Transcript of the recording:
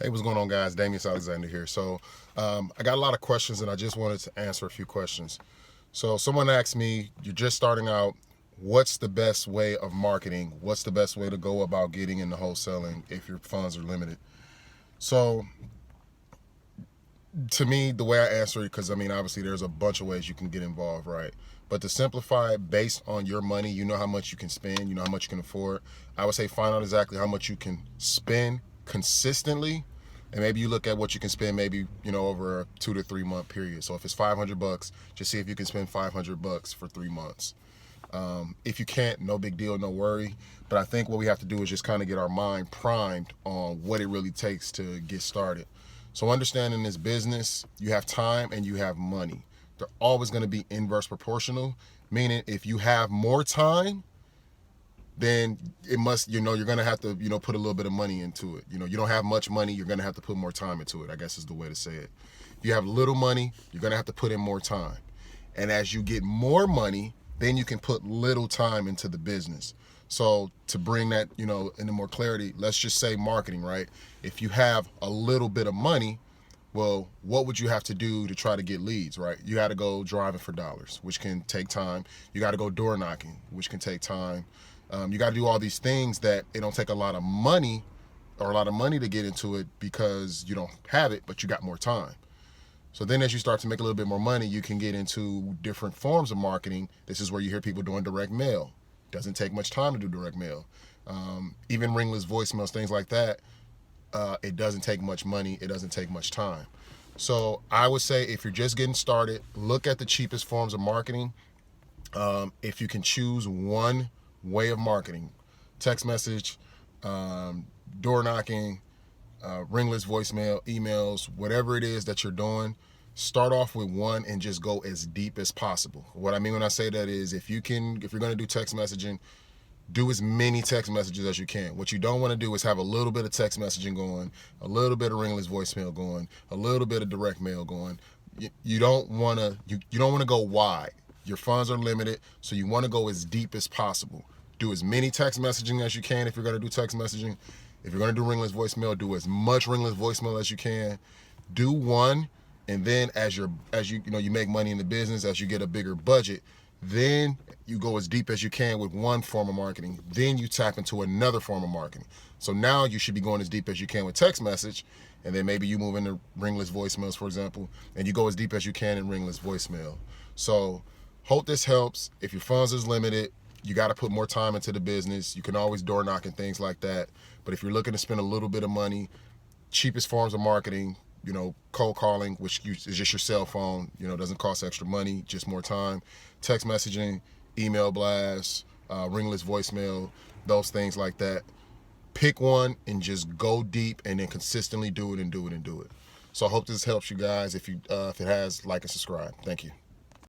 Hey, what's going on, guys? Damian Alexander here. So I got a lot of questions and I just wanted to answer a few questions. So someone asked me, you're just starting out, what's the best way of marketing? What's the best way to go about getting into wholesaling if your funds are limited? So to me, the way I answer it, because I mean, obviously there's a bunch of ways you can get involved, right? But to simplify it, based on your money, you know how much you can spend, you know how much you can afford. I would say find out exactly how much you can spend consistently, and maybe you look at what you can spend maybe, over a 2 to 3 month period. So if it's $500, just see if you can spend $500 for 3 months. If you can't, no big deal, no worry. But I think what we have to do is just kind of get our mind primed on what it really takes to get started. So understanding this business, you have time and you have money. They're always going to be inverse proportional, meaning if you have more time, then it must, you're going to have to, put a little bit of money into it. You don't have much money, you're going to have to put more time into it, I guess is the way to say it. If you have little money, you're going to have to put in more time. And as you get more money, then you can put little time into the business. So to bring that, into more clarity, let's just say marketing, right? If you have a little bit of money, well, what would you have to do to try to get leads, right? You got to go driving for dollars, which can take time. You got to go door knocking, which can take time. You got to do all these things that it don't take a lot of money to get into it because you don't have it, but you got more time. So then as you start to make a little bit more money, you can get into different forms of marketing. This is where you hear people doing direct mail. Doesn't take much time to do direct mail. Even ringless voicemails, things like that. It doesn't take much money. It doesn't take much time. So I would say if you're just getting started, look at the cheapest forms of marketing. If you can choose one way of marketing, text message, door knocking, ringless voicemail, emails, whatever it is that you're doing, start off with one and just go as deep as possible. What I mean when I say that is if you're going to do text messaging, do as many text messages as you can. What you don't want to do is have a little bit of text messaging going, a little bit of ringless voicemail going, a little bit of direct mail going. You don't want to go wide. Your funds are limited, so you want to go as deep as possible. Do as many text messaging as you can if you're going to do text messaging. If you're going to do ringless voicemail, do as much ringless voicemail as you can. Do one, and then as you make money in the business, as you get a bigger budget, then you go as deep as you can with one form of marketing. Then you tap into another form of marketing. So now you should be going as deep as you can with text message, and then maybe you move into ringless voicemails, for example, and you go as deep as you can in ringless voicemail. So hope this helps. If your funds is limited, you got to put more time into the business. You can always door knock and things like that. But if you're looking to spend a little bit of money, cheapest forms of marketing, cold calling, which is just your cell phone, doesn't cost extra money, just more time. Text messaging, email blasts, ringless voicemail, those things like that. Pick one and just go deep and then consistently do it and do it and do it. So I hope this helps you guys. If it has, like and subscribe. Thank you.